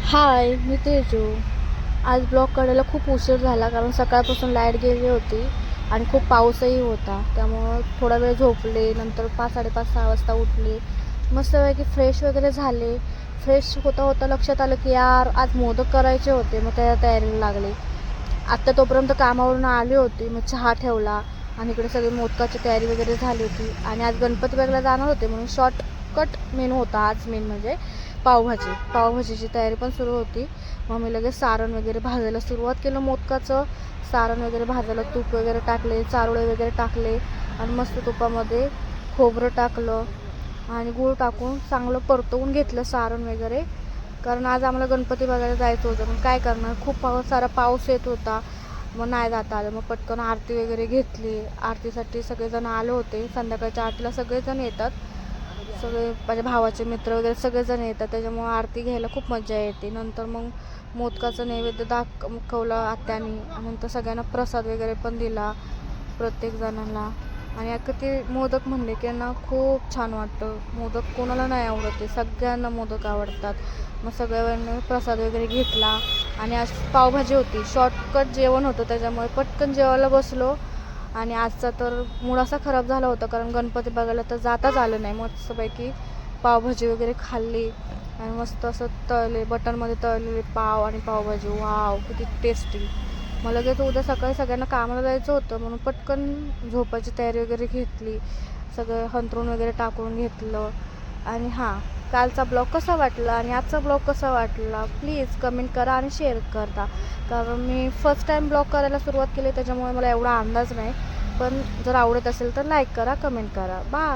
हाय, मी तेजू. आज ब्लॉग काढायला खूप उशीर झाला कारण सकाळपासून लाईट गेली होती आणि खूप पाऊसही होता. त्यामुळं थोडा वेळ झोपले, नंतर 5, 5:30, 6 वाजता उठले. मस्तपैकी फ्रेश वगैरे झाले. फ्रेश होता होता लक्षात आलं की यार आज मोदक करायचे होते, मग त्या तयारीला लागले. आत्ता तोपर्यंत कामावरून आली होती, मग चहा ठेवला आणि इकडे सगळी मोदकाची तयारी वगैरे झाली होती. आणि आज गणपती बागेला जाणार होते म्हणून शॉर्टकट मेनू होता आज. मेन म्हणजे पावभाजीची तयारी पण सुरू होती. मग मी लगेच सारण वगैरे भाजायला सुरुवात केलं. मोदकाचं सारण वगैरे भाजायला तूप वगैरे टाकले, चारोळे वगैरे टाकले आणि मस्त तुपामध्ये खोबरं टाकलं आणि गूळ टाकून चांगलं परतवून घेतलं सारण वगैरे. कारण आज आम्हाला गणपती बघायला जायचं होतं. मग काय करणार, खूप सारा पाऊस येत होता, मग नाही जाता आलं. मग पटकन आरती वगैरे घेतली. आरतीसाठी सगळेजण आले होते. संध्याकाळच्या आरतीला सगळेजण येतात, सगळे माझ्या भावाचे मित्र वगैरे सगळेजण येतात, त्याच्यामुळं आरती घ्यायला खूप मजा येते. नंतर मग मोदकाचं नैवेद्य दाखवलं आत्यानी, नंतर सगळ्यांना प्रसाद वगैरे पण दिला प्रत्येक जणांना. आणि अख्खं ते मोदक म्हणले की ना खूप छान वाटतं. मोदक कोणाला नाही आवडत, ते सगळ्यांना मोदक आवडतात. मग सगळ्यांनी प्रसाद वगैरे घेतला. आणि आज पावभाजी होती, शॉर्टकट जेवण होतं, त्याच्यामुळे पटकन जेवायला बसलो. आणि आजचा तर मूड असा खराब झाला होता कारण गणपती बघायला तर जाताच आलं नाही. मस्तपैकी पावभाजी वगैरे खाल्ली आणि मस्त असं बटरमध्ये तळलेले पाव आणि पावभाजी, वाव किती टेस्टी. मला लगेच उद्या सकाळी सगळ्यांना कामाला जायचं होतं म्हणून पटकन झोपायची तयारी वगैरे घेतली, सगळं हंतरून वगैरे टाकून घेतलं. आणि हां, कालचा ब्लॉग कसा वाटला आणि आजचा ब्लॉग कसा वाटला प्लीज कमेंट करा आणि शेअर करा. कारण मी फर्स्ट टाईम ब्लॉग करायला सुरुवात केली, त्याच्यामुळे मला एवढा अंदाज नाही. पण जर आवडत असेल तर लाईक करा, कमेंट करा. बाय.